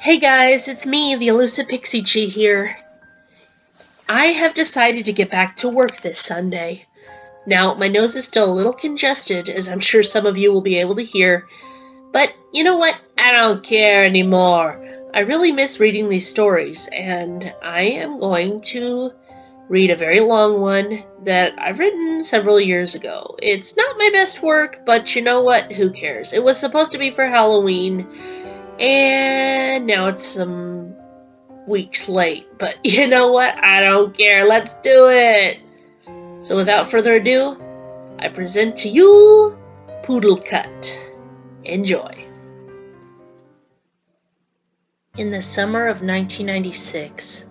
Hey guys, it's me, the elusive Pixie Chi here. I have decided to get back to work this Sunday. Now, my nose is still a little congested, as I'm sure some of you will be able to hear, but you know what? I don't care anymore. I really miss reading these stories, and I am going to read a very long one that I've written several years ago. It's not my best work, but you know what? Who cares? It was supposed to be for Halloween, and now it's some weeks late, but you know what? I don't care. Let's do it. So without further ado, I present to you Poodle Cut. Enjoy. In the summer of 1996,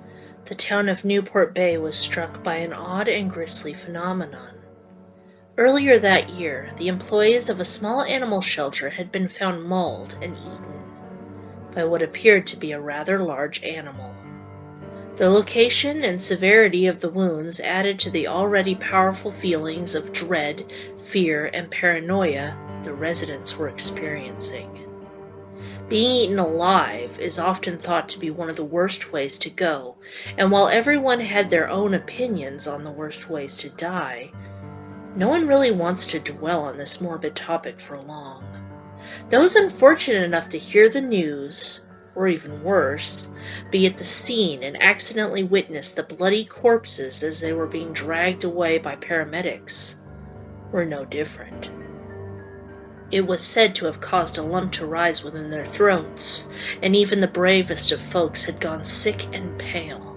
the town of Newport Bay was struck by an odd and grisly phenomenon. Earlier that year, the employees of a small animal shelter had been found mauled and eaten by what appeared to be a rather large animal. The location and severity of the wounds added to the already powerful feelings of dread, fear, and paranoia the residents were experiencing. Being eaten alive is often thought to be one of the worst ways to go, and while everyone had their own opinions on the worst ways to die, no one really wants to dwell on this morbid topic for long. Those unfortunate enough to hear the news, or even worse, be at the scene and accidentally witness the bloody corpses as they were being dragged away by paramedics, were no different. It was said to have caused a lump to rise within their throats, and even the bravest of folks had gone sick and pale.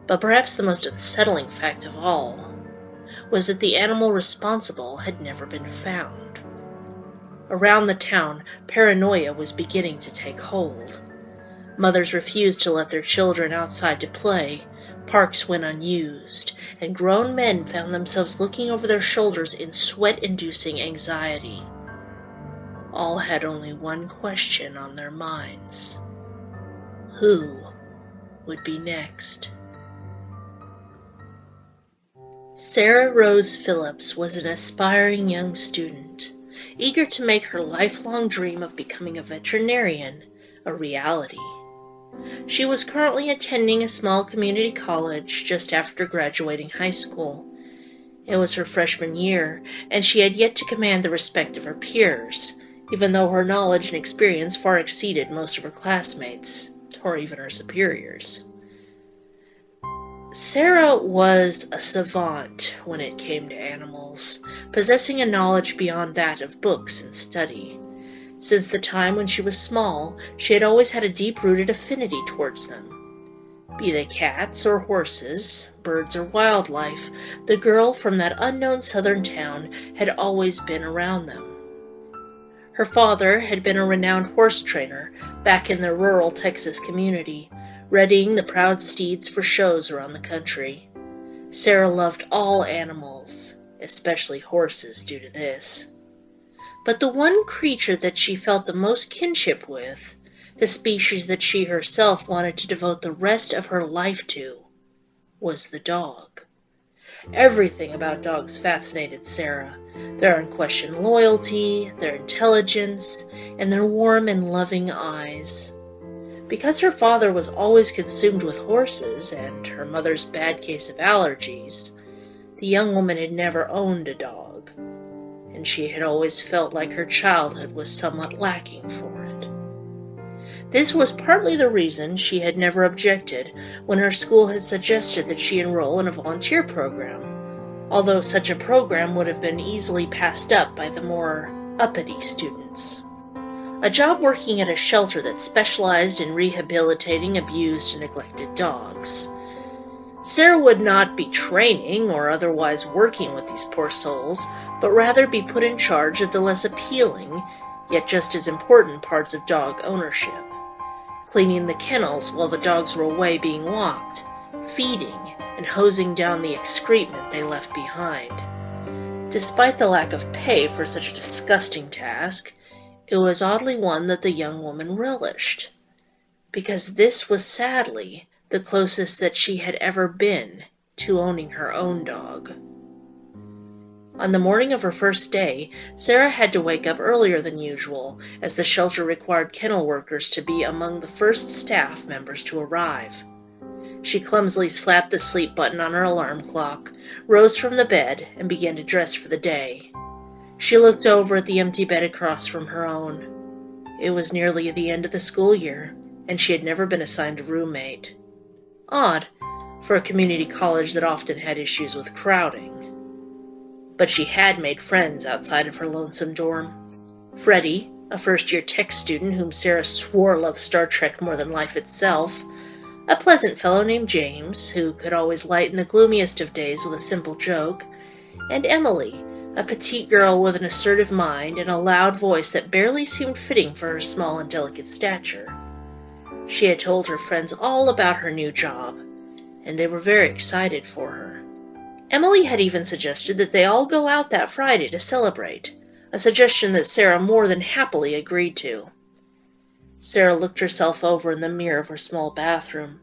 But perhaps the most unsettling fact of all was that the animal responsible had never been found. Around the town, paranoia was beginning to take hold. Mothers refused to let their children outside to play, parks went unused, and grown men found themselves looking over their shoulders in sweat-inducing anxiety. All had only one question on their minds: who would be next? Sarah Rose Phillips was an aspiring young student, eager to make her lifelong dream of becoming a veterinarian a reality. She was currently attending a small community college just after graduating high school. It was her freshman year, and she had yet to command the respect of her peers, even though her knowledge and experience far exceeded most of her classmates, or even her superiors. Sarah was a savant when it came to animals, possessing a knowledge beyond that of books and study. Since the time when she was small, she had always had a deep-rooted affinity towards them. Be they cats or horses, birds or wildlife, the girl from that unknown southern town had always been around them. Her father had been a renowned horse trainer back in the rural Texas community, readying the proud steeds for shows around the country. Sarah loved all animals, especially horses, due to this. But the one creature that she felt the most kinship with, the species that she herself wanted to devote the rest of her life to, was the dog. Everything about dogs fascinated Sarah: their unquestioned loyalty, their intelligence, and their warm and loving eyes. Because her father was always consumed with horses, and her mother's bad case of allergies, the young woman had never owned a dog, and she had always felt like her childhood was somewhat lacking for it. This was partly the reason she had never objected when her school had suggested that she enroll in a volunteer program, although such a program would have been easily passed up by the more uppity students. A job working at a shelter that specialized in rehabilitating abused and neglected dogs. Sarah would not be training or otherwise working with these poor souls, but rather be put in charge of the less appealing, yet just as important parts of dog ownership. Cleaning the kennels while the dogs were away being walked, feeding, and hosing down the excrement they left behind. Despite the lack of pay for such a disgusting task, it was oddly one that the young woman relished, because this was sadly the closest that she had ever been to owning her own dog. On the morning of her first day, Sarah had to wake up earlier than usual, as the shelter required kennel workers to be among the first staff members to arrive. She clumsily slapped the sleep button on her alarm clock, rose from the bed, and began to dress for the day. She looked over at the empty bed across from her own. It was nearly the end of the school year, and she had never been assigned a roommate. Odd, for a community college that often had issues with crowding. But she had made friends outside of her lonesome dorm. Freddie, a first-year tech student whom Sarah swore loved Star Trek more than life itself, a pleasant fellow named James, who could always lighten the gloomiest of days with a simple joke, and Emily, a petite girl with an assertive mind and a loud voice that barely seemed fitting for her small and delicate stature. She had told her friends all about her new job, and they were very excited for her. Emily had even suggested that they all go out that Friday to celebrate, a suggestion that Sarah more than happily agreed to. Sarah looked herself over in the mirror of her small bathroom.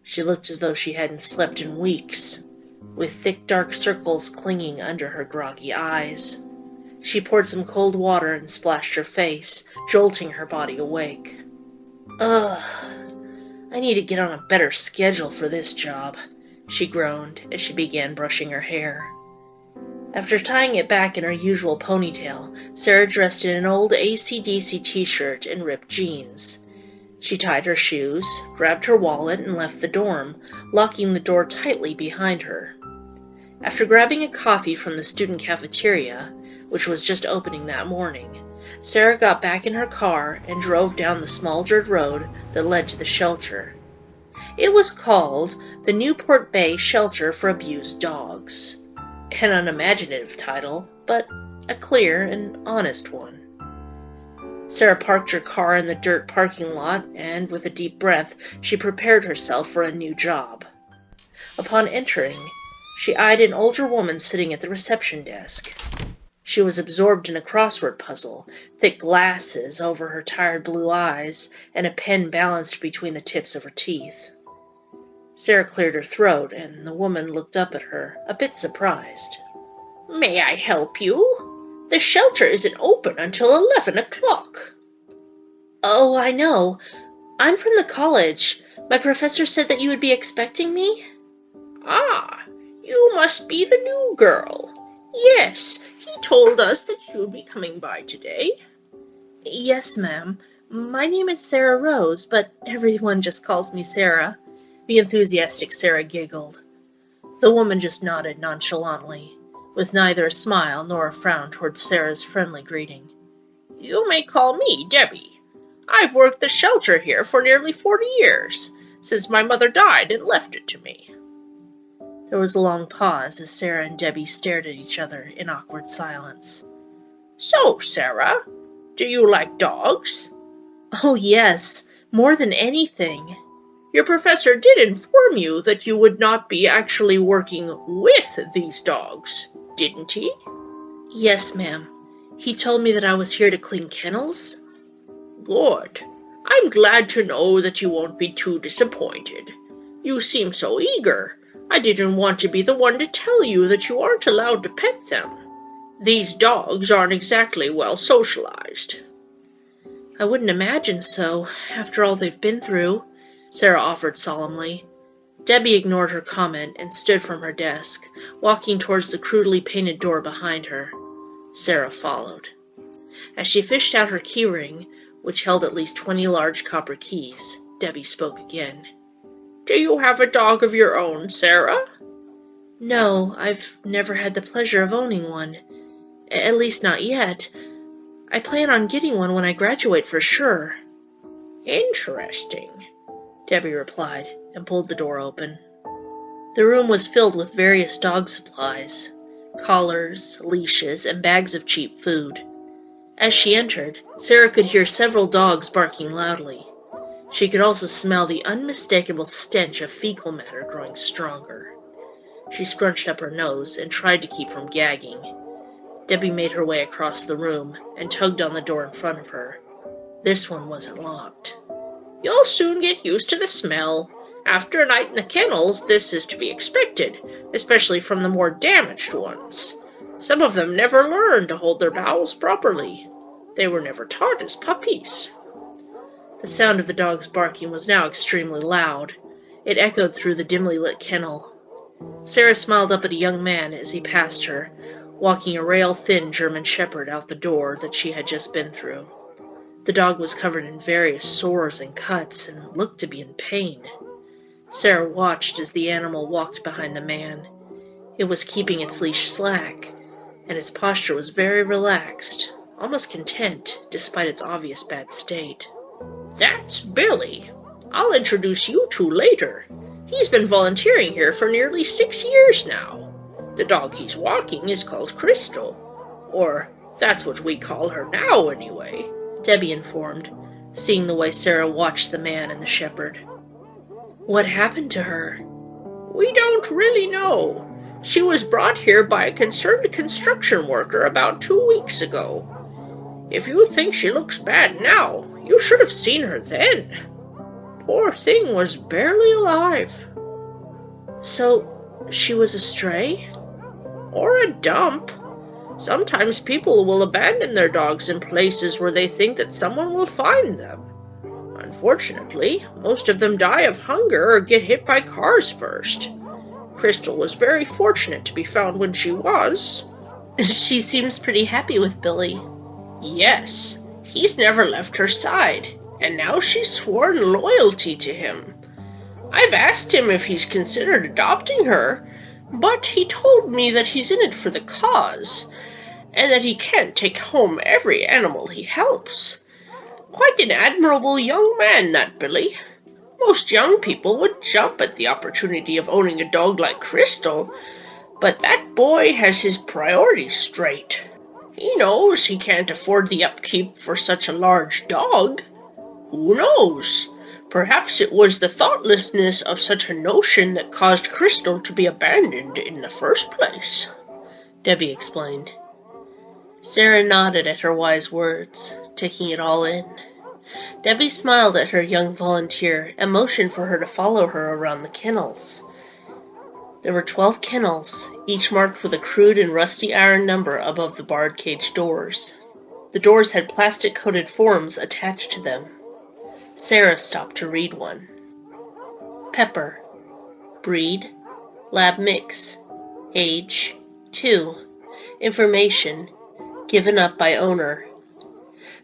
She looked as though she hadn't slept in weeks, with thick dark circles clinging under her groggy eyes. She poured some cold water and splashed her face, jolting her body awake. Ugh, I need to get on a better schedule for this job, she groaned as she began brushing her hair. After tying it back in her usual ponytail, Sarah dressed in an old AC/DC t-shirt and ripped jeans. She tied her shoes, grabbed her wallet, and left the dorm, locking the door tightly behind her. After grabbing a coffee from the student cafeteria, which was just opening that morning, Sarah got back in her car and drove down the small dirt road that led to the shelter. It was called the Newport Bay Shelter for Abused Dogs. An unimaginative title, but a clear and honest one. Sarah parked her car in the dirt parking lot, and with a deep breath, she prepared herself for a new job. Upon entering, she eyed an older woman sitting at the reception desk. She was absorbed in a crossword puzzle, thick glasses over her tired blue eyes, and a pen balanced between the tips of her teeth. Sarah cleared her throat, and the woman looked up at her, a bit surprised. "May I help you? The shelter isn't open until 11 o'clock. "Oh, I know. I'm from the college. My professor said that you would be expecting me." "Ah, you must be the new girl. Yes, he told us that you would be coming by today." "Yes, ma'am. My name is Sarah Rose, but everyone just calls me Sarah." The enthusiastic Sarah giggled. The woman just nodded nonchalantly, with neither a smile nor a frown towards Sarah's friendly greeting. "You may call me Debbie. I've worked the shelter here for nearly 40 years, since my mother died and left it to me." There was a long pause as Sarah and Debbie stared at each other in awkward silence. "So, Sarah, do you like dogs?" "Oh, yes, more than anything." "Your professor did inform you that you would not be actually working with these dogs, didn't he?" "Yes, ma'am. He told me that I was here to clean kennels." "Good. I'm glad to know that you won't be too disappointed. You seem so eager. I didn't want to be the one to tell you that you aren't allowed to pet them. These dogs aren't exactly well socialized." "I wouldn't imagine so, after all they've been through," Sarah offered solemnly. Debbie ignored her comment and stood from her desk, walking towards the crudely painted door behind her. Sarah followed. As she fished out her keyring, which held at least 20 large copper keys, Debbie spoke again. "Do you have a dog of your own, Sarah?" "No, I've never had the pleasure of owning one. At least not yet. I plan on getting one when I graduate for sure." "Interesting," Debbie replied, and pulled the door open. The room was filled with various dog supplies, collars, leashes, and bags of cheap food. As she entered, Sarah could hear several dogs barking loudly. She could also smell the unmistakable stench of fecal matter growing stronger. She scrunched up her nose and tried to keep from gagging. Debbie made her way across the room and tugged on the door in front of her. This one wasn't locked. "You'll soon get used to the smell. After a night in the kennels, this is to be expected, especially from the more damaged ones. Some of them never learned to hold their bowels properly. They were never taught as puppies." The sound of the dog's barking was now extremely loud. It echoed through the dimly lit kennel. Sarah smiled up at a young man as he passed her, walking a rail-thin German shepherd out the door that she had just been through. The dog was covered in various sores and cuts and looked to be in pain. Sarah watched as the animal walked behind the man. It was keeping its leash slack, and its posture was very relaxed, almost content, despite its obvious bad state. "That's Billy. I'll introduce you two later. He's been volunteering here for nearly 6 years now. The dog he's walking is called Crystal. Or, that's what we call her now, anyway," Debbie informed, seeing the way Sarah watched the man and the shepherd. "What happened to her?" "We don't really know. She was brought here by a concerned construction worker about 2 weeks ago. If you think she looks bad now, you should have seen her then. Poor thing was barely alive." "So, she was a stray?" "Or a dump. Sometimes people will abandon their dogs in places where they think that someone will find them. Unfortunately, most of them die of hunger or get hit by cars first. Crystal was very fortunate to be found when she was." "She seems pretty happy with Billy." "Yes, he's never left her side, and now she's sworn loyalty to him. I've asked him if he's considered adopting her, but he told me that he's in it for the cause, and that he can't take home every animal he helps. Quite an admirable young man, that Billy. Most young people would jump at the opportunity of owning a dog like Crystal, but that boy has his priorities straight. He knows he can't afford the upkeep for such a large dog. Who knows? Perhaps it was the thoughtlessness of such a notion that caused Crystal to be abandoned in the first place," Debbie explained. Sarah nodded at her wise words, taking it all in. Debbie smiled at her young volunteer and motioned for her to follow her around the kennels. There were 12 kennels, each marked with a crude and rusty iron number above the barred cage doors. The doors had plastic-coated forms attached to them. Sarah stopped to read one. Pepper. Breed. Lab mix. Age. 2. Information. Given up by owner.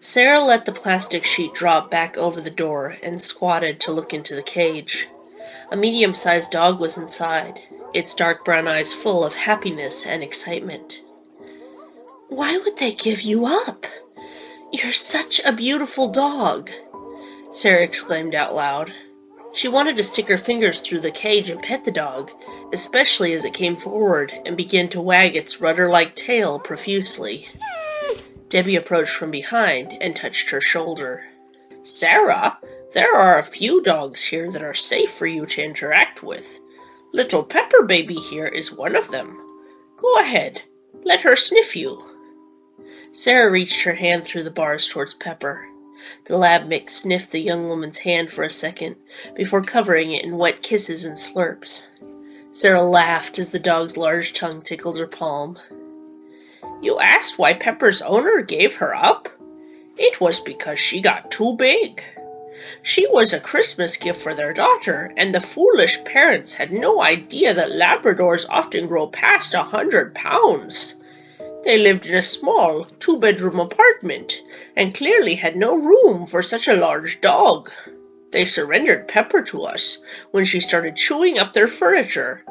Sarah let the plastic sheet drop back over the door and squatted to look into the cage. A medium-sized dog was inside, its dark brown eyes full of happiness and excitement. "Why would they give you up? You're such a beautiful dog," Sarah exclaimed out loud. She wanted to stick her fingers through the cage and pet the dog, especially as it came forward and began to wag its rudder-like tail profusely. Debbie approached from behind and touched her shoulder. "Sarah, there are a few dogs here that are safe for you to interact with. Little Pepper Baby here is one of them. Go ahead, let her sniff you." Sarah reached her hand through the bars towards Pepper. The lab mix sniffed the young woman's hand for a second, before covering it in wet kisses and slurps. Sarah laughed as the dog's large tongue tickled her palm. "You asked why Pepper's owner gave her up? It was because she got too big. She was a Christmas gift for their daughter, and the foolish parents had no idea that Labradors often grow past 100 pounds. They lived in a small, 2-bedroom apartment, and clearly had no room for such a large dog. They surrendered Pepper to us when she started chewing up their furniture,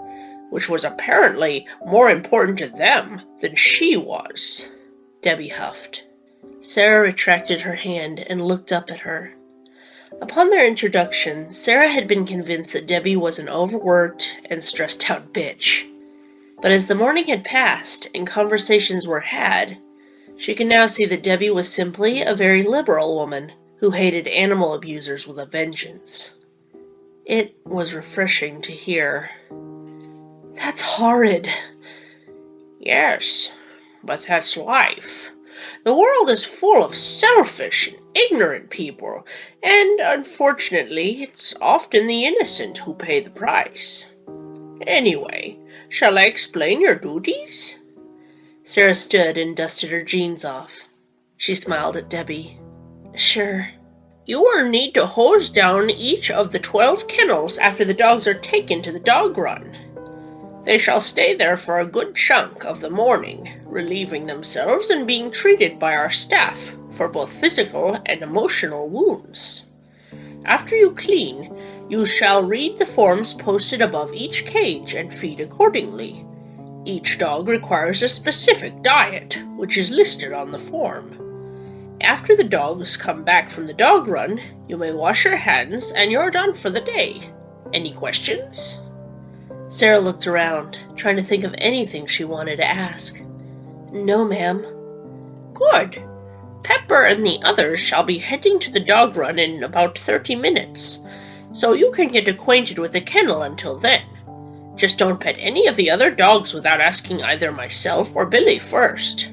which was apparently more important to them than she was." Debbie huffed. Sarah retracted her hand and looked up at her. Upon their introduction, Sarah had been convinced that Debbie was an overworked and stressed-out bitch. But as the morning had passed and conversations were had, she could now see that Debbie was simply a very liberal woman who hated animal abusers with a vengeance. It was refreshing to hear. "That's horrid." "Yes, but that's life. The world is full of selfish and ignorant people, and unfortunately, it's often the innocent who pay the price. Anyway, shall I explain your duties?" Sarah stood and dusted her jeans off. She smiled at Debbie. "Sure." "You will need to hose down each of the 12 kennels after the dogs are taken to the dog run. They shall stay there for a good chunk of the morning, relieving themselves and being treated by our staff for both physical and emotional wounds. After you clean, you shall read the forms posted above each cage and feed accordingly. Each dog requires a specific diet, which is listed on the form. After the dogs come back from the dog run, you may wash your hands and you're done for the day. Any questions?" Sarah looked around, trying to think of anything she wanted to ask. "No, ma'am." "Good. Pepper and the others shall be heading to the dog run in about 30 minutes, so you can get acquainted with the kennel until then. Just don't pet any of the other dogs without asking either myself or Billy first.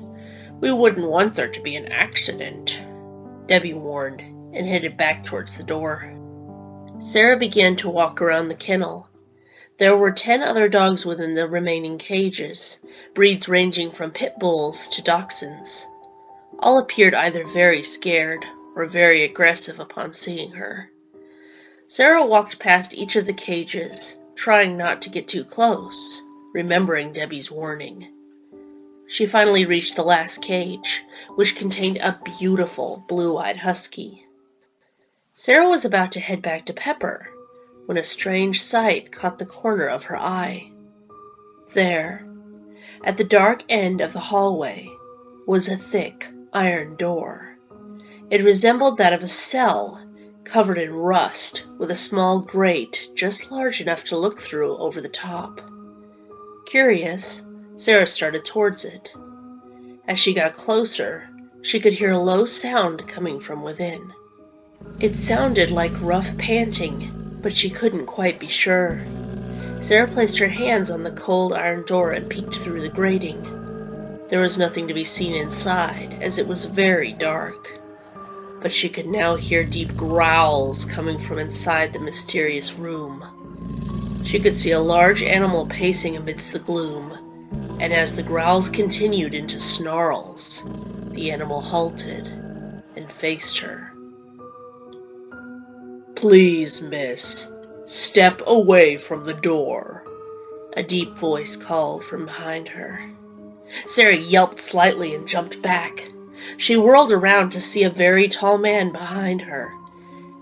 We wouldn't want there to be an accident," Debbie warned, and headed back towards the door. Sarah began to walk around the kennel. There were 10 other dogs within the remaining cages, breeds ranging from pit bulls to dachshunds. All appeared either very scared or very aggressive upon seeing her. Sarah walked past each of the cages, trying not to get too close, remembering Debbie's warning. She finally reached the last cage, which contained a beautiful blue-eyed husky. Sarah was about to head back to Pepper, when a strange sight caught the corner of her eye. There, at the dark end of the hallway, was a thick iron door. It resembled that of a cell, covered in rust, with a small grate just large enough to look through over the top. Curious, Sarah started towards it. As she got closer, she could hear a low sound coming from within. It sounded like rough panting, but she couldn't quite be sure. Sarah placed her hands on the cold iron door and peeked through the grating. There was nothing to be seen inside, as it was very dark. But she could now hear deep growls coming from inside the mysterious room. She could see a large animal pacing amidst the gloom, and as the growls continued into snarls, the animal halted and faced her. "Please, miss, step away from the door," a deep voice called from behind her. Sarah yelped slightly and jumped back. She whirled around to see a very tall man behind her.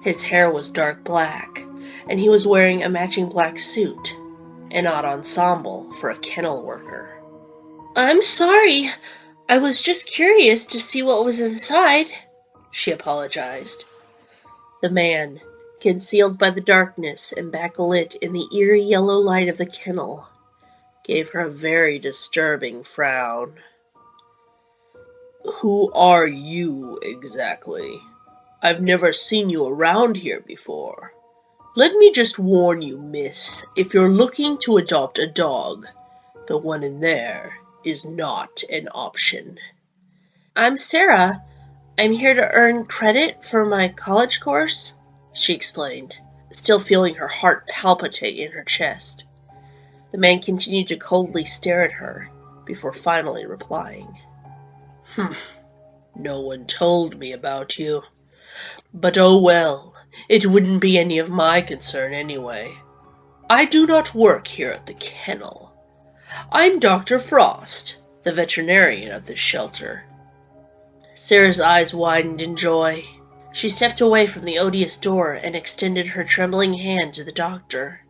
His hair was dark black, and he was wearing a matching black suit, an odd ensemble for a kennel worker. "I'm sorry, I was just curious to see what was inside," she apologized. The man, concealed by the darkness and backlit in the eerie yellow light of the kennel, gave her a very disturbing frown. "Who are you, exactly? I've never seen you around here before. Let me just warn you, miss, if you're looking to adopt a dog, the one in there is not an option." "I'm Sarah. I'm here to earn credit for my college course," she explained, still feeling her heart palpitate in her chest. The man continued to coldly stare at her, before finally replying. No one told me about you. But oh well, it wouldn't be any of my concern anyway. I do not work here at the kennel. I'm Dr. Frost, the veterinarian of this shelter." Sarah's eyes widened in joy. She stepped away from the odious door and extended her trembling hand to the doctor.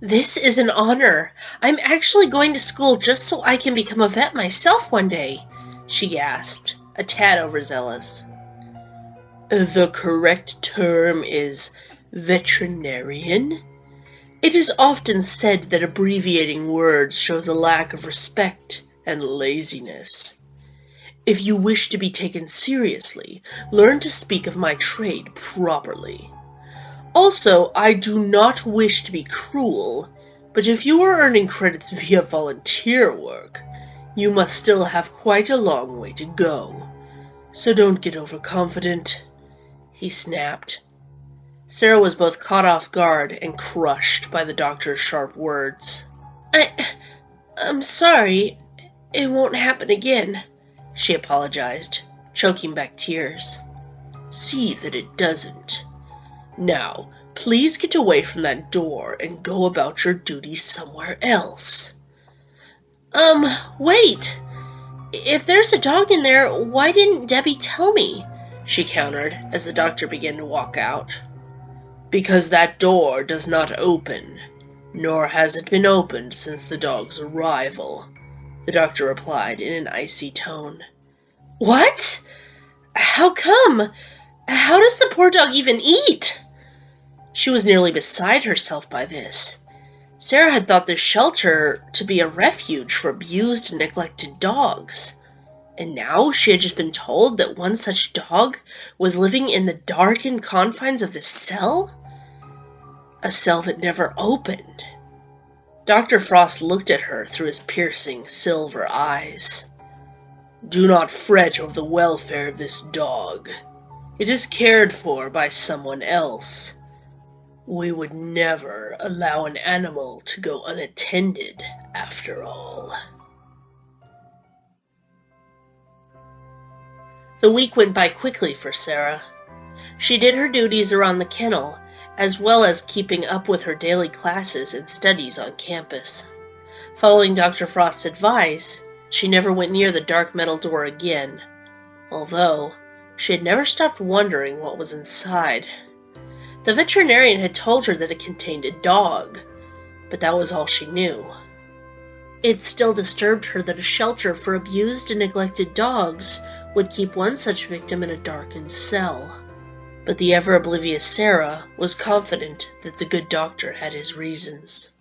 "This is an honor. I'm actually going to school just so I can become a vet myself one day," she gasped, a tad overzealous. "The correct term is veterinarian. It is often said that abbreviating words shows a lack of respect and laziness. If you wish to be taken seriously, learn to speak of my trade properly. Also, I do not wish to be cruel, but if you are earning credits via volunteer work, you must still have quite a long way to go. So don't get overconfident," he snapped. Sarah was both caught off guard and crushed by the doctor's sharp words. I'm sorry. It won't happen again, she apologized, choking back tears. See that it doesn't. Now, please get away from that door and go about your duties somewhere else. Wait! If there's a dog in there, why didn't Debbie tell me? She countered as the doctor began to walk out. Because that door does not open, nor has it been opened since the dog's arrival, the doctor replied in an icy tone. What? How come? How does the poor dog even eat? She was nearly beside herself by this. Sarah had thought this shelter to be a refuge for abused and neglected dogs. And now she had just been told that one such dog was living in the darkened confines of this cell? A cell that never opened. Dr. Frost looked at her through his piercing silver eyes. Do not fret over the welfare of this dog. It is cared for by someone else. We would never allow an animal to go unattended, after all. The week went by quickly for Sarah. She did her duties around the kennel, as well as keeping up with her daily classes and studies on campus. Following Dr. Frost's advice, she never went near the dark metal door again, although she had never stopped wondering what was inside. The veterinarian had told her that it contained a dog, but that was all she knew. It still disturbed her that a shelter for abused and neglected dogs would keep one such victim in a darkened cell. But the ever-oblivious Sarah was confident that the good doctor had his reasons.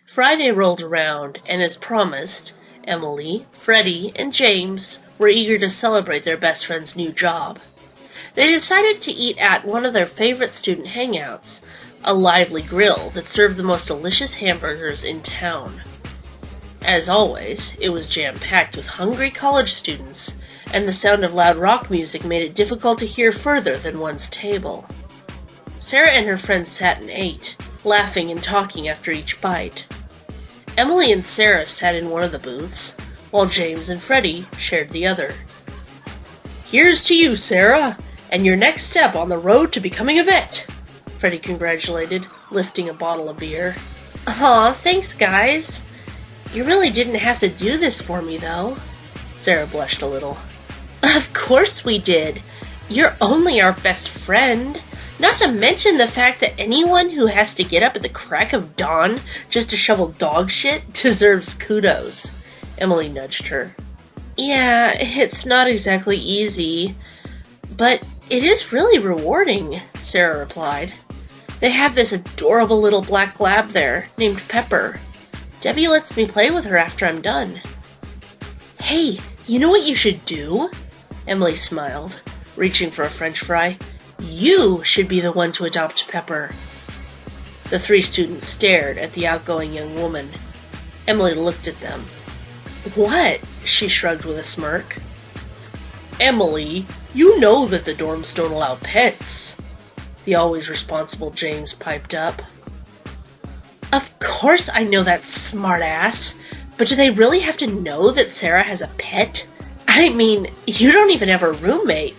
Friday rolled around, and as promised, Emily, Freddie, and James were eager to celebrate their best friend's new job. They decided to eat at one of their favorite student hangouts, a lively grill that served the most delicious hamburgers in town. As always, it was jam-packed with hungry college students, and the sound of loud rock music made it difficult to hear further than one's table. Sarah and her friends sat and ate, laughing and talking after each bite. Emily and Sarah sat in one of the booths, while James and Freddie shared the other. Here's to you, Sarah, and your next step on the road to becoming a vet, Freddie congratulated, lifting a bottle of beer. Aw, thanks, guys. You really didn't have to do this for me, though. Sarah blushed a little. Of course we did. You're only our best friend. Not to mention the fact that anyone who has to get up at the crack of dawn just to shovel dog shit deserves kudos. Emily nudged her. Yeah, it's not exactly easy, but it is really rewarding, Sarah replied. They have this adorable little black lab there, named Pepper. Debbie lets me play with her after I'm done. Hey, you know what you should do? Emily smiled, reaching for a French fry. You should be the one to adopt Pepper. The three students stared at the outgoing young woman. Emily looked at them. What? She shrugged with a smirk. Emily, you know that the dorms don't allow pets. The always responsible James piped up. Of course I know that, smartass. But do they really have to know that Sarah has a pet? I mean, you don't even have a roommate.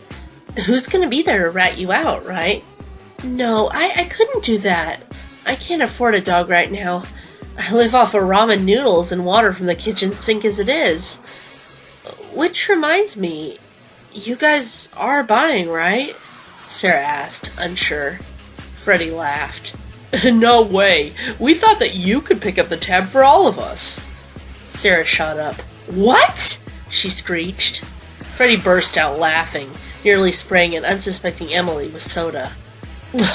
Who's going to be there to rat you out, right? No, I couldn't do that. I can't afford a dog right now. I live off of ramen noodles and water from the kitchen sink as it is. Which reminds me, you guys are buying, right? Sarah asked, unsure. Freddie laughed. No way. We thought that you could pick up the tab for all of us. Sarah shot up. What? She screeched. Freddie burst out laughing, nearly spraying an unsuspecting Emily with soda.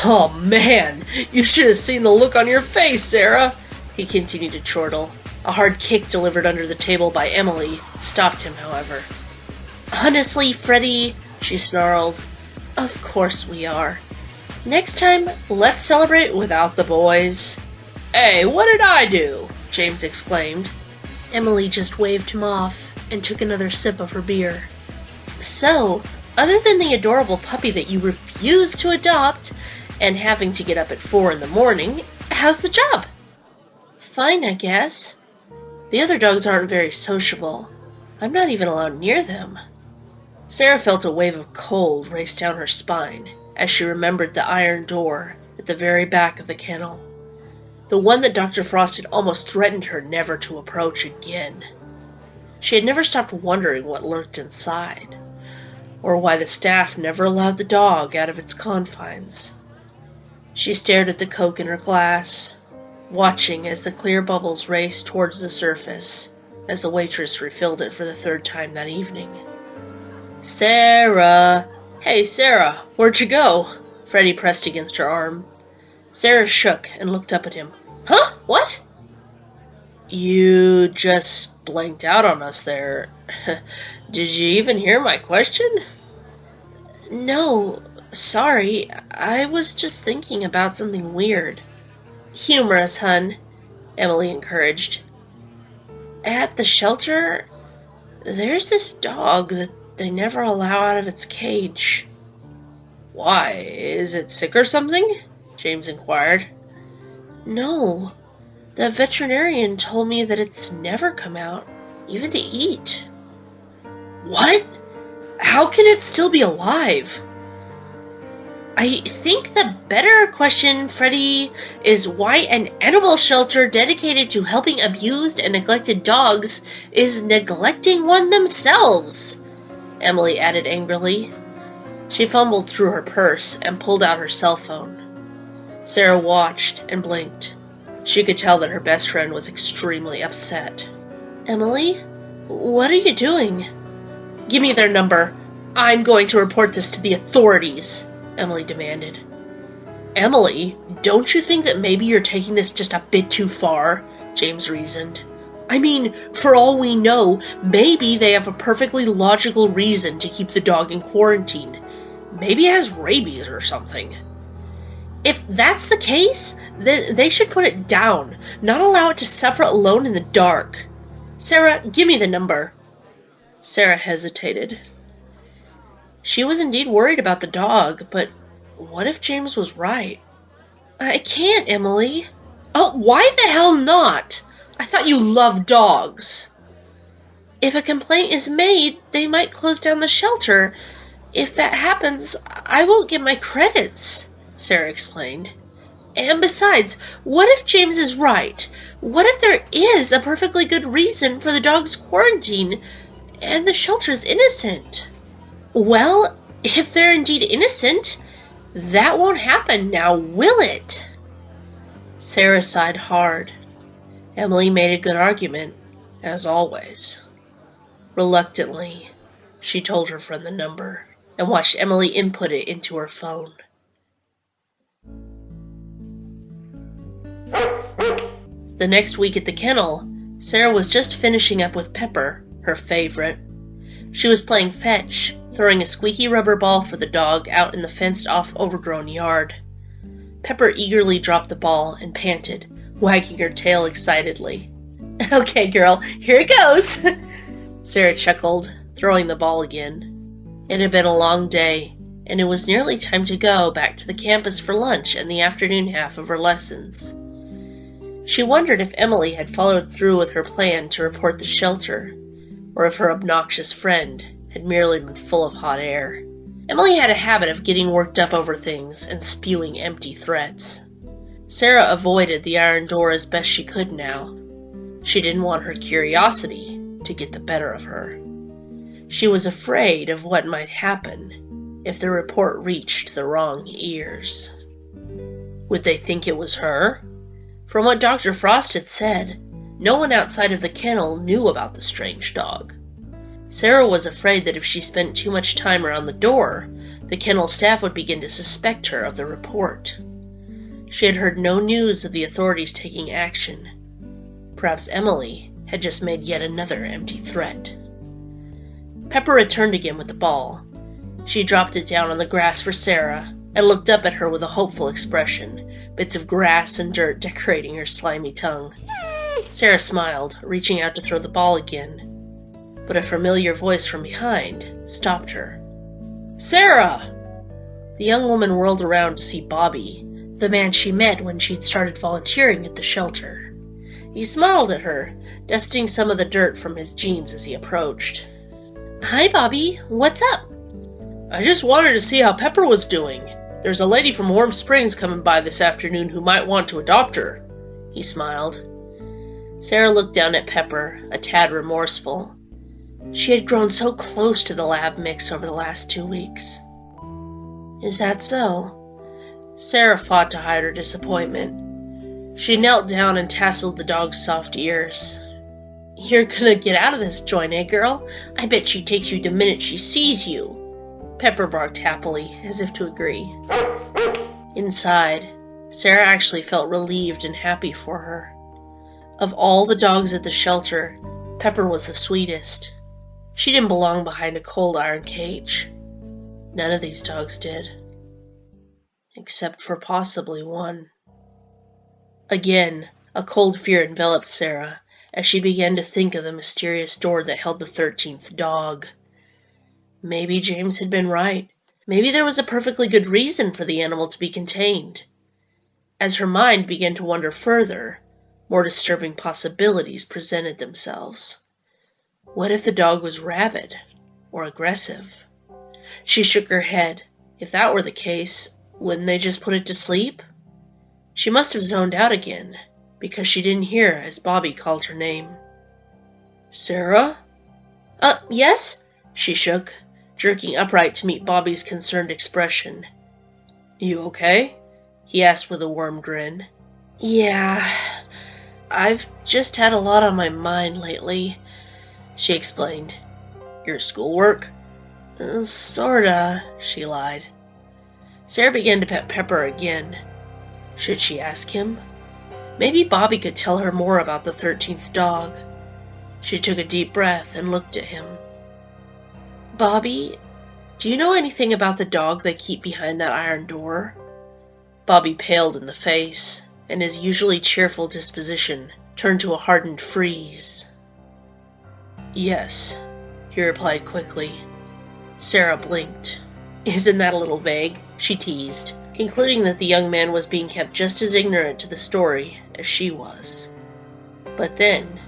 Oh, man, you should have seen the look on your face, Sarah, he continued to chortle. A hard kick delivered under the table by Emily stopped him, however. Honestly, Freddie, she snarled, of course we are. Next time, let's celebrate without the boys. Hey, what did I do? James exclaimed. Emily just waved him off and took another sip of her beer. So, other than the adorable puppy that you refused to adopt and having to get up at 4 in the morning, how's the job? Fine, I guess. The other dogs aren't very sociable. I'm not even allowed near them. Sarah felt a wave of cold race down her spine as she remembered the iron door at the very back of the kennel, the one that Dr. Frost had almost threatened her never to approach again. She had never stopped wondering what lurked inside, or why the staff never allowed the dog out of its confines. She stared at the Coke in her glass, watching as the clear bubbles raced towards the surface as the waitress refilled it for the third time that evening. Sarah! Hey, Sarah, where'd you go? Freddie pressed against her arm. Sarah shook and looked up at him. Huh? What? You just blanked out on us there. Did you even hear my question? No, sorry. I was just thinking about something weird. Humor us, hun, Emily encouraged. At the shelter, there's this dog that they never allow out of its cage. Why? Is it sick or something? James inquired. No. The veterinarian told me that it's never come out, even to eat. What? How can it still be alive? I think the better question, Freddie, is why an animal shelter dedicated to helping abused and neglected dogs is neglecting one themselves, Emily added angrily. She fumbled through her purse and pulled out her cell phone. Sarah watched and blinked. She could tell that her best friend was extremely upset. Emily, what are you doing? Give me their number. I'm going to report this to the authorities, Emily demanded. Emily, don't you think that maybe you're taking this just a bit too far? James reasoned. I mean, for all we know, maybe they have a perfectly logical reason to keep the dog in quarantine. Maybe it has rabies or something. If that's the case, then they should put it down, not allow it to suffer alone in the dark. Sarah, give me the number. Sarah hesitated. She was indeed worried about the dog, but what if James was right? I can't, Emily. Oh, why the hell not? I thought you loved dogs. If a complaint is made, they might close down the shelter. If that happens, I won't get my credits, Sarah explained. And besides, what if James is right? What if there is a perfectly good reason for the dog's quarantine, and the shelter's innocent? Well, if they're indeed innocent, that won't happen now, will it? Sarah sighed hard. Emily made a good argument, as always. Reluctantly, she told her friend the number and watched Emily input it into her phone. The next week at the kennel, Sarah was just finishing up with Pepper, her favorite. She was playing fetch, throwing a squeaky rubber ball for the dog out in the fenced-off overgrown yard. Pepper eagerly dropped the ball and panted, wagging her tail excitedly. Okay, girl, here it goes! Sarah chuckled, throwing the ball again. It had been a long day, and it was nearly time to go back to the campus for lunch and the afternoon half of her lessons. She wondered if Emily had followed through with her plan to report the shelter, or if her obnoxious friend had merely been full of hot air. Emily had a habit of getting worked up over things and spewing empty threats. Sarah avoided the iron door as best she could now. She didn't want her curiosity to get the better of her. She was afraid of what might happen if the report reached the wrong ears. Would they think it was her? From what Dr. Frost had said, no one outside of the kennel knew about the strange dog. Sarah was afraid that if she spent too much time around the door, the kennel staff would begin to suspect her of the report. She had heard no news of the authorities taking action. Perhaps Emily had just made yet another empty threat. Pepper returned again with the ball. She dropped it down on the grass for Sarah and looked up at her with a hopeful expression, bits of grass and dirt decorating her slimy tongue. Sarah smiled, reaching out to throw the ball again, but a familiar voice from behind stopped her. Sarah! The young woman whirled around to see Bobby, the man she met when she'd started volunteering at the shelter. He smiled at her, dusting some of the dirt from his jeans as he approached. "Hi, Bobby. What's up?" "I just wanted to see how Pepper was doing. There's a lady from Warm Springs coming by this afternoon who might want to adopt her." He smiled. Sarah looked down at Pepper, a tad remorseful. She had grown so close to the lab mix over the last 2 weeks. "Is that so?" Sarah fought to hide her disappointment. She knelt down and tasseled the dog's soft ears. "You're gonna get out of this joint, eh, girl? I bet she takes you the minute she sees you." Pepper barked happily, as if to agree. Inside, Sarah actually felt relieved and happy for her. Of all the dogs at the shelter, Pepper was the sweetest. She didn't belong behind a cold iron cage. None of these dogs did. Except for possibly one. Again, a cold fear enveloped Sarah as she began to think of the mysterious door that held the 13th dog. Maybe James had been right. Maybe there was a perfectly good reason for the animal to be contained. As her mind began to wander further, more disturbing possibilities presented themselves. What if the dog was rabid or aggressive? She shook her head. If that were the case, wouldn't they just put it to sleep? She must have zoned out again, because she didn't hear as Bobby called her name. "Sarah?" Yes?" She shook, jerking upright to meet Bobby's concerned expression. "You okay?" he asked with a warm grin. "Yeah, I've just had a lot on my mind lately," she explained. "Your schoolwork?" Sorta," she lied. Sarah began to pet Pepper again. Should she ask him? Maybe Bobby could tell her more about the 13th dog. She took a deep breath and looked at him. "Bobby, do you know anything about the dog they keep behind that iron door?" Bobby paled in the face, and his usually cheerful disposition turned to a hardened freeze. "Yes," he replied quickly. Sarah blinked. "Isn't that a little vague?" she teased, concluding that the young man was being kept just as ignorant to the story as she was. But then,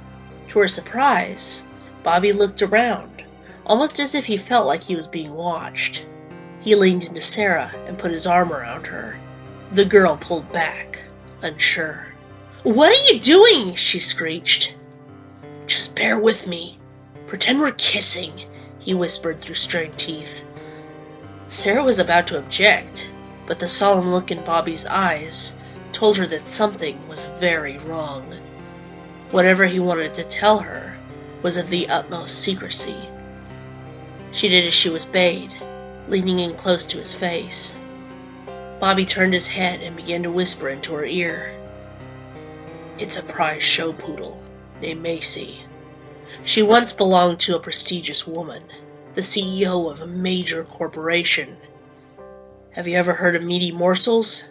to her surprise, Bobby looked around, almost as if he felt like he was being watched. He leaned into Sarah and put his arm around her. The girl pulled back, unsure. "What are you doing?" she screeched. "Just bear with me. Pretend we're kissing," he whispered through strained teeth. Sarah was about to object, but the solemn look in Bobby's eyes told her that something was very wrong. Whatever he wanted to tell her was of the utmost secrecy. She did as she was bade, leaning in close to his face. Bobby turned his head and began to whisper into her ear. "It's a prize show poodle named Macy. She once belonged to a prestigious woman, the CEO of a major corporation. Have you ever heard of Meaty Morsels?"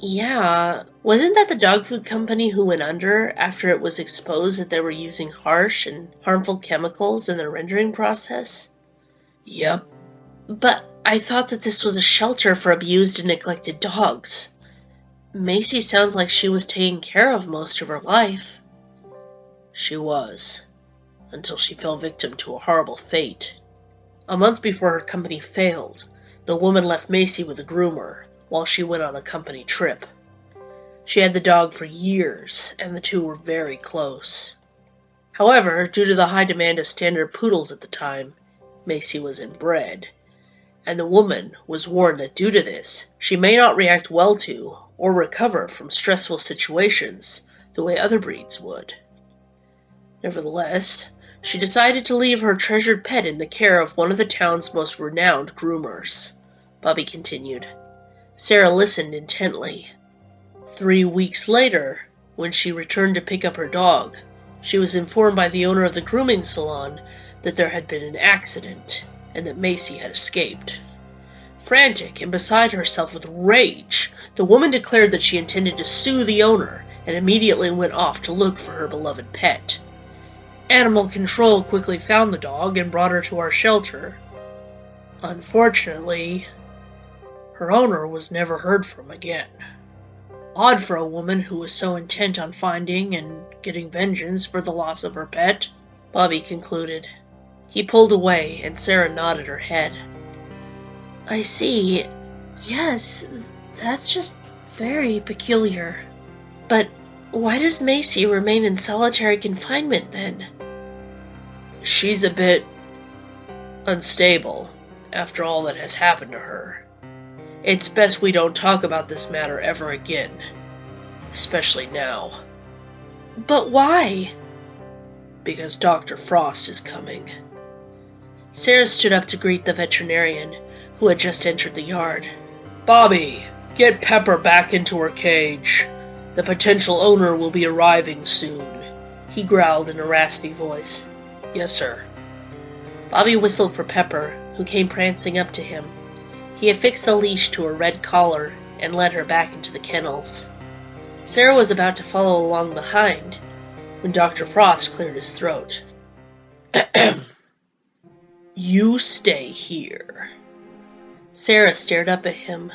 "Yeah, wasn't that the dog food company who went under after it was exposed that they were using harsh and harmful chemicals in their rendering process?" "Yep." "But I thought that this was a shelter for abused and neglected dogs. Macy sounds like she was taken care of most of her life." "She was, until she fell victim to a horrible fate. A month before her company failed, the woman left Macy with a groomer while she went on a company trip. She had the dog for years, and the two were very close. However, due to the high demand of standard poodles at the time, Macy was inbred, and the woman was warned that due to this, she may not react well to or recover from stressful situations the way other breeds would. Nevertheless, she decided to leave her treasured pet in the care of one of the town's most renowned groomers," Bobby continued. Sarah listened intently. 3 weeks later, when she returned to pick up her dog, she was informed by the owner of the grooming salon that there had been an accident and that Macy had escaped. Frantic and beside herself with rage, the woman declared that she intended to sue the owner and immediately went off to look for her beloved pet. Animal control quickly found the dog and brought her to our shelter. Unfortunately, her owner was never heard from again. Odd for a woman who was so intent on finding and getting vengeance for the loss of her pet, Bobby concluded. He pulled away, and Sarah nodded her head. I see. Yes, that's just very peculiar. But why does Macy remain in solitary confinement, then? She's a bit unstable after all that has happened to her. It's best we don't talk about this matter ever again, especially now. But why? Because Dr. Frost is coming. Sarah stood up to greet the veterinarian, who had just entered the yard. Bobby, get Pepper back into her cage. The potential owner will be arriving soon, he growled in a raspy voice. Yes, sir. Bobby whistled for Pepper, who came prancing up to him. He affixed the leash to her red collar and led her back into the kennels. Sarah was about to follow along behind when Dr. Frost cleared his throat. You stay here. Sarah stared up at him.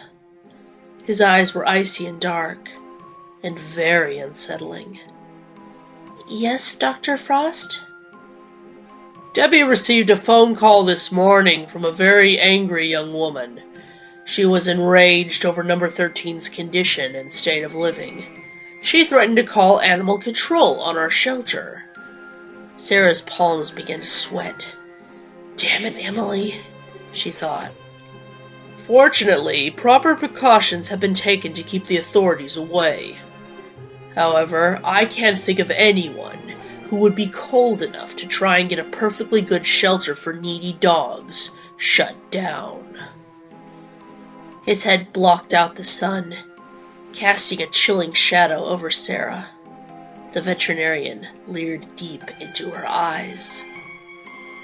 His eyes were icy and dark, and very unsettling. Yes, Dr. Frost? Debbie received a phone call this morning from a very angry young woman. She was enraged over number 13's condition and state of living. She threatened to call animal control on our shelter. Sarah's palms began to sweat. Damn it, Emily, she thought. Fortunately, proper precautions have been taken to keep the authorities away. However, I can't think of anyone who would be cold enough to try and get a perfectly good shelter for needy dogs shut down. His head blocked out the sun, casting a chilling shadow over Sarah. The veterinarian leered deep into her eyes.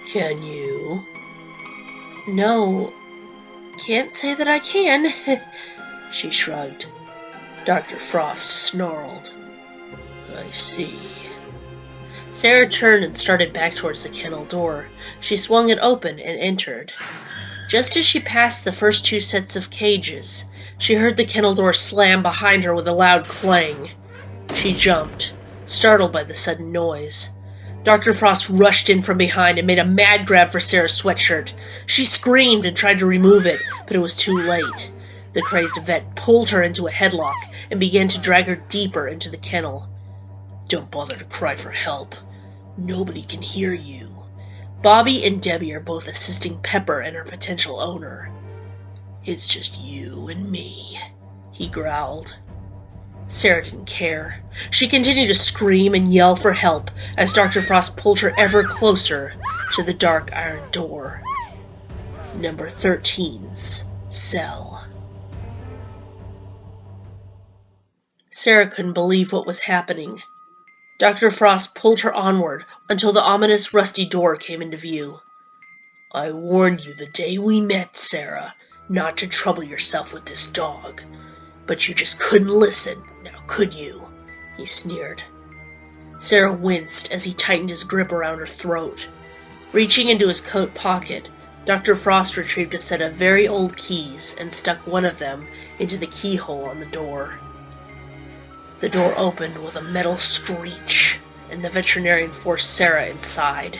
Can you? No, can't say that I can, she shrugged. Dr. Frost snarled. I see. Sarah turned and started back towards the kennel door. She swung it open and entered. Just as she passed the first two sets of cages, she heard the kennel door slam behind her with a loud clang. She jumped, startled by the sudden noise. Dr. Frost rushed in from behind and made a mad grab for Sarah's sweatshirt. She screamed and tried to remove it, but it was too late. The crazed vet pulled her into a headlock and began to drag her deeper into the kennel. Don't bother to cry for help. Nobody can hear you. Bobby and Debbie are both assisting Pepper and her potential owner. It's just you and me, he growled. Sarah didn't care. She continued to scream and yell for help as Dr. Frost pulled her ever closer to the dark iron door. Number 13's cell. Sarah couldn't believe what was happening. Dr. Frost pulled her onward until the ominous rusty door came into view. I warned you the day we met, Sarah, not to trouble yourself with this dog. But you just couldn't listen, now could you? He sneered. Sarah winced as he tightened his grip around her throat. Reaching into his coat pocket, Dr. Frost retrieved a set of very old keys and stuck one of them into the keyhole on the door. The door opened with a metal screech, and the veterinarian forced Sarah inside.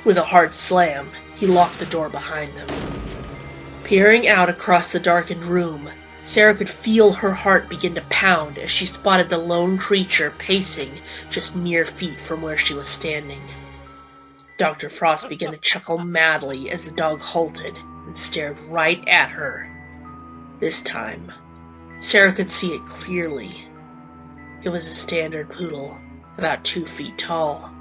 With a hard slam, he locked the door behind them. Peering out across the darkened room, Sarah could feel her heart begin to pound as she spotted the lone creature pacing just mere feet from where she was standing. Dr. Frost began to chuckle madly as the dog halted and stared right at her. This time, Sarah could see it clearly. It was a standard poodle, about 2 feet tall.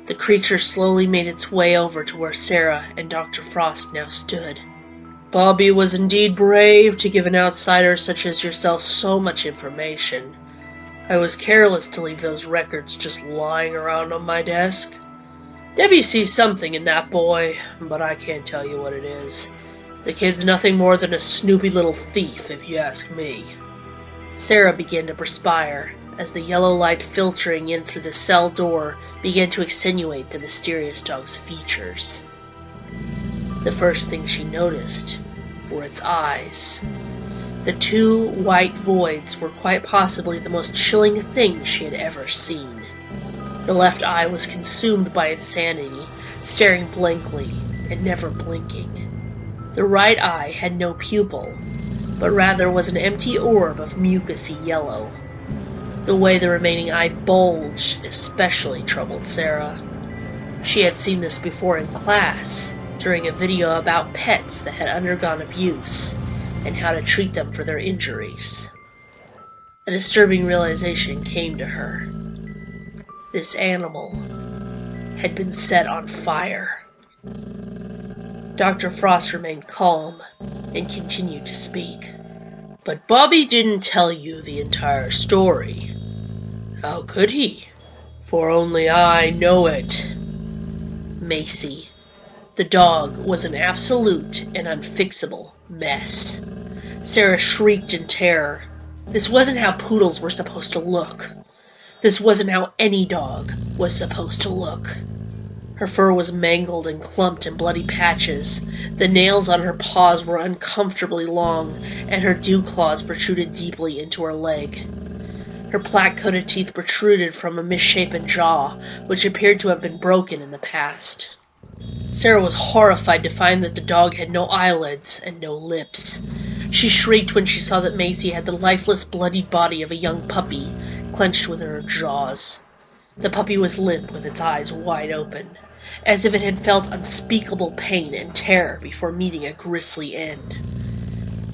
The creature slowly made its way over to where Sarah and Dr. Frost now stood. Bobby was indeed brave to give an outsider such as yourself so much information. I was careless to leave those records just lying around on my desk. Debbie sees something in that boy, but I can't tell you what it is. The kid's nothing more than a snoopy little thief, if you ask me. Sarah began to perspire as the yellow light filtering in through the cell door began to accentuate the mysterious dog's features. The first thing she noticed were its eyes. The two white voids were quite possibly the most chilling thing she had ever seen. The left eye was consumed by insanity, staring blankly and never blinking. The right eye had no pupil, but rather was an empty orb of mucousy yellow. The way the remaining eye bulged especially troubled Sarah. She had seen this before in class, during a video about pets that had undergone abuse, and how to treat them for their injuries. A disturbing realization came to her. This animal had been set on fire. Dr. Frost remained calm and continued to speak. But Bobby didn't tell you the entire story. How could he? For only I know it. Macy. The dog was an absolute and unfixable mess. Sarah shrieked in terror. This wasn't how poodles were supposed to look. This wasn't how any dog was supposed to look. Her fur was mangled and clumped in bloody patches. The nails on her paws were uncomfortably long, and her dew claws protruded deeply into her leg. Her plaque-coated teeth protruded from a misshapen jaw, which appeared to have been broken in the past. Sarah was horrified to find that the dog had no eyelids and no lips. She shrieked when she saw that Macy had the lifeless, bloodied body of a young puppy clenched within her jaws. The puppy was limp with its eyes wide open, as if it had felt unspeakable pain and terror before meeting a grisly end.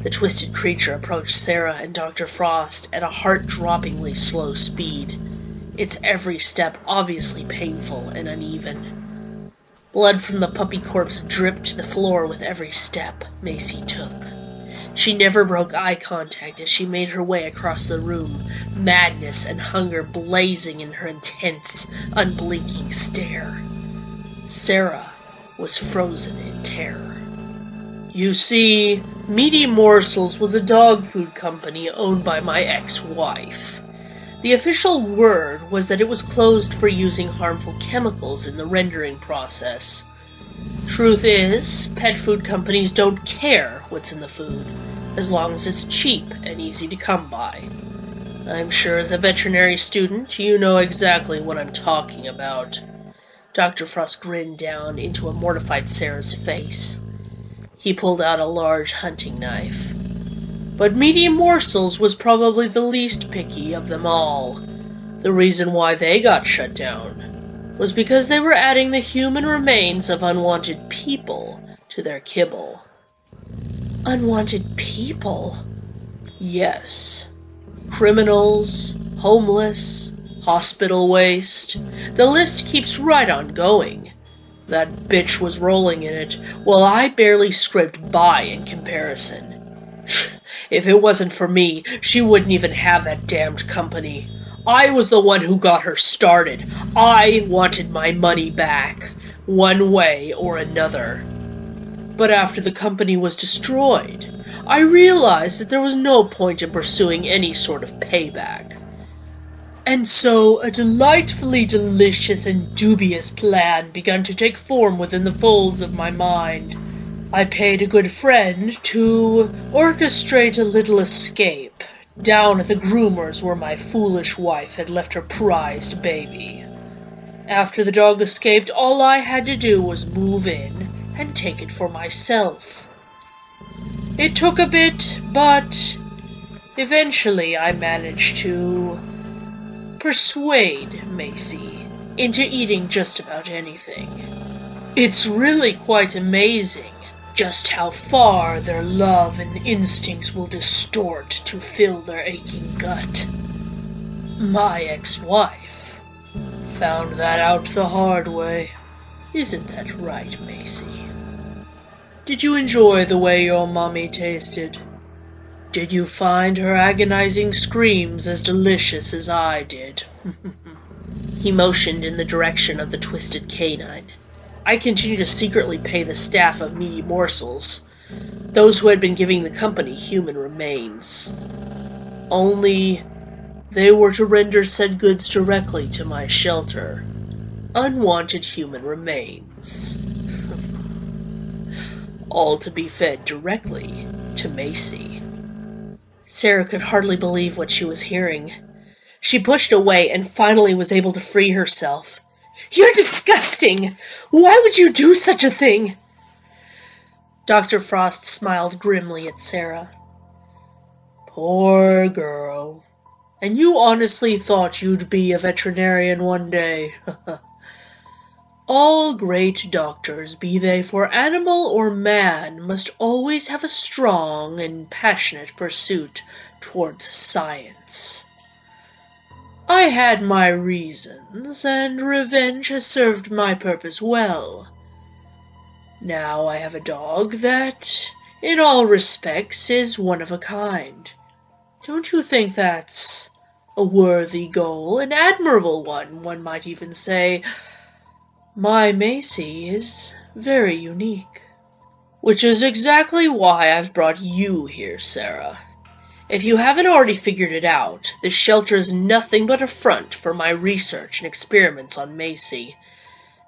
The twisted creature approached Sarah and Dr. Frost at a heart-droppingly slow speed, its every step obviously painful and uneven. Blood from the puppy corpse dripped to the floor with every step Macy took. She never broke eye contact as she made her way across the room, madness and hunger blazing in her intense, unblinking stare. Sarah was frozen in terror. You see, Meaty Morsels was a dog food company owned by my ex-wife. The official word was that it was closed for using harmful chemicals in the rendering process. Truth is, pet food companies don't care what's in the food, as long as it's cheap and easy to come by. I'm sure as a veterinary student, you know exactly what I'm talking about. Dr. Frost grinned down into a mortified Sarah's face. He pulled out a large hunting knife. But Meaty Morsels was probably the least picky of them all. The reason why they got shut down was because they were adding the human remains of unwanted people to their kibble. Unwanted people? Yes. Criminals, homeless, hospital waste. The list keeps right on going. That bitch was rolling in it, while I barely scraped by in comparison. If it wasn't for me, she wouldn't even have that damned company. I was the one who got her started. I wanted my money back, one way or another. But after the company was destroyed, I realized that there was no point in pursuing any sort of payback. And so a delightfully delicious and dubious plan began to take form within the folds of my mind. I paid a good friend to orchestrate a little escape down at the groomer's where my foolish wife had left her prized baby. After the dog escaped, all I had to do was move in and take it for myself. It took a bit, but eventually I managed to persuade Macy into eating just about anything. It's really quite amazing just how far their love and instincts will distort to fill their aching gut. My ex-wife found that out the hard way. Isn't that right, Macy? Did you enjoy the way your mommy tasted? Did you find her agonizing screams as delicious as I did? He motioned in the direction of the twisted canine. I continued to secretly pay the staff of Meaty Morsels, those who had been giving the company human remains. Only they were to render said goods directly to my shelter. Unwanted human remains. All to be fed directly to Macy. Sarah could hardly believe what she was hearing. She pushed away and finally was able to free herself. "You're disgusting! Why would you do such a thing?" Dr. Frost smiled grimly at Sarah. "Poor girl. And you honestly thought you'd be a veterinarian one day. All great doctors, be they for animal or man, must always have a strong and passionate pursuit towards science. I had my reasons, and revenge has served my purpose well. Now I have a dog that, in all respects, is one of a kind. Don't you think that's a worthy goal, an admirable one might even say? My Macy is very unique. Which is exactly why I've brought you here, Sarah. If you haven't already figured it out, this shelter is nothing but a front for my research and experiments on Macy.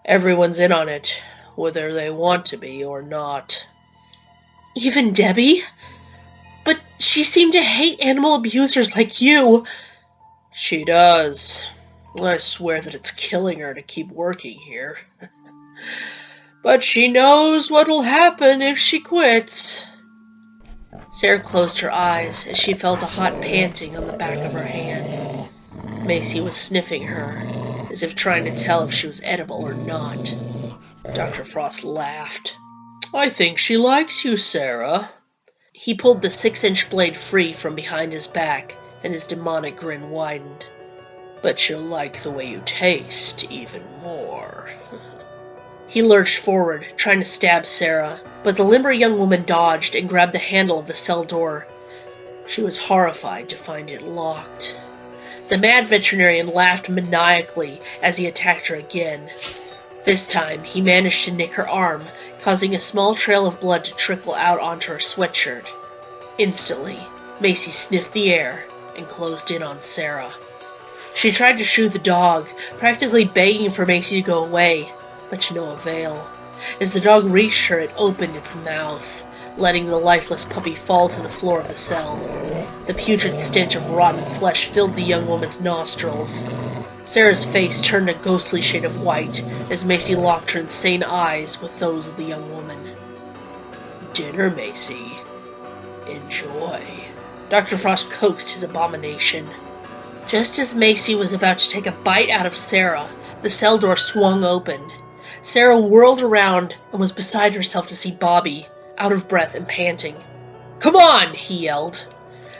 Everyone's in on it, whether they want to be or not." "Even Debbie? But she seemed to hate animal abusers like you." "She does. I swear that it's killing her to keep working here. But she knows what'll happen if she quits." Sarah closed her eyes as she felt a hot panting on the back of her hand. Macy was sniffing her, as if trying to tell if she was edible or not. Dr. Frost laughed. "I think she likes you, Sarah." He pulled the 6-inch blade free from behind his back, and his demonic grin widened. "But she'll like the way you taste even more." He lurched forward, trying to stab Sarah, but the limber young woman dodged and grabbed the handle of the cell door. She was horrified to find it locked. The mad veterinarian laughed maniacally as he attacked her again. This time, he managed to nick her arm, causing a small trail of blood to trickle out onto her sweatshirt. Instantly, Macy sniffed the air and closed in on Sarah. She tried to shoo the dog, practically begging for Macy to go away, but to no avail. As the dog reached her, it opened its mouth, letting the lifeless puppy fall to the floor of the cell. The putrid stench of rotten flesh filled the young woman's nostrils. Sarah's face turned a ghostly shade of white as Macy locked her insane eyes with those of the young woman. "Dinner, Macy. Enjoy." Dr. Frost coaxed his abomination. Just as Macy was about to take a bite out of Sarah, the cell door swung open. Sarah whirled around and was beside herself to see Bobby, out of breath and panting. "Come on!" he yelled.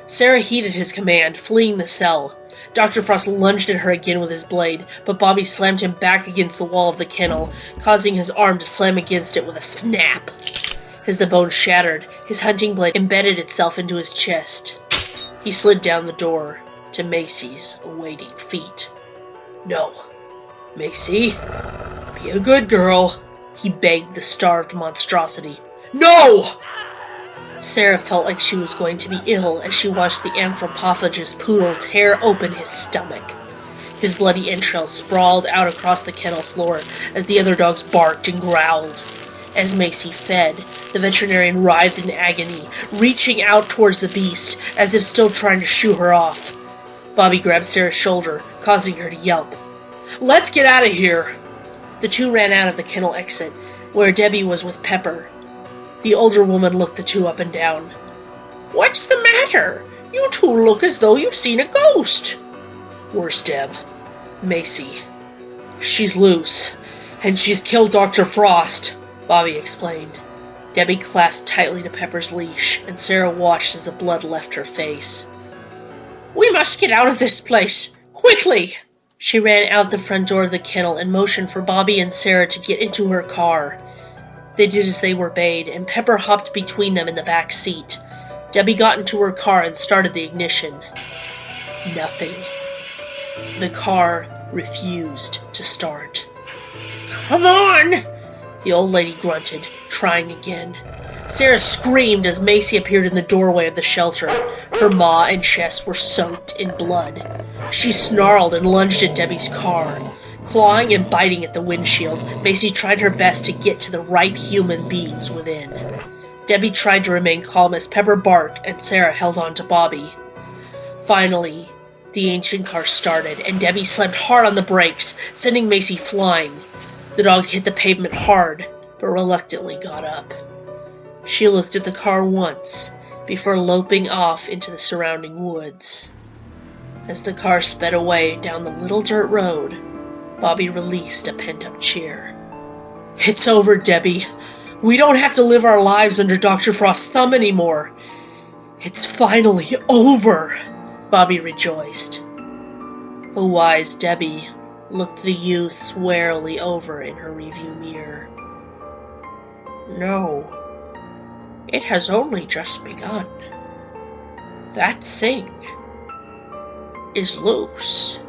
Sarah heeded his command, fleeing the cell. Dr. Frost lunged at her again with his blade, but Bobby slammed him back against the wall of the kennel, causing his arm to slam against it with a snap. As the bone shattered, his hunting blade embedded itself into his chest. He slid down the door to Macy's awaiting feet. "No, Macy, be a good girl," he begged the starved monstrosity. "No!" Sarah felt like she was going to be ill as she watched the anthropophagous poodle tear open his stomach. His bloody entrails sprawled out across the kennel floor as the other dogs barked and growled. As Macy fed, the veterinarian writhed in agony, reaching out towards the beast as if still trying to shoo her off. Bobby grabbed Sarah's shoulder, causing her to yelp. "Let's get out of here!" The two ran out of the kennel exit, where Debbie was with Pepper. The older woman looked the two up and down. "What's the matter? You two look as though you've seen a ghost." "Where's Deb?" "Macy. She's loose, and she's killed Dr. Frost," Bobby explained. Debbie clasped tightly to Pepper's leash, and Sarah watched as the blood left her face. "We must get out of this place! Quickly!" She ran out the front door of the kennel and motioned for Bobby and Sarah to get into her car. They did as they were bade, and Pepper hopped between them in the back seat. Debbie got into her car and started the ignition. Nothing. The car refused to start. "Come on!" the old lady grunted, trying again. Sarah screamed as Macy appeared in the doorway of the shelter. Her maw and chest were soaked in blood. She snarled and lunged at Debbie's car. Clawing and biting at the windshield, Macy tried her best to get to the right human beings within. Debbie tried to remain calm as Pepper barked and Sarah held on to Bobby. Finally, the ancient car started, and Debbie slammed hard on the brakes, sending Macy flying. The dog hit the pavement hard, but reluctantly got up. She looked at the car once, before loping off into the surrounding woods. As the car sped away down the little dirt road, Bobby released a pent-up cheer. "It's over, Debbie. We don't have to live our lives under Dr. Frost's thumb anymore. It's finally over," Bobby rejoiced. The wise Debbie looked the youths warily over in her review mirror. "No, it has only just begun. That thing is loose."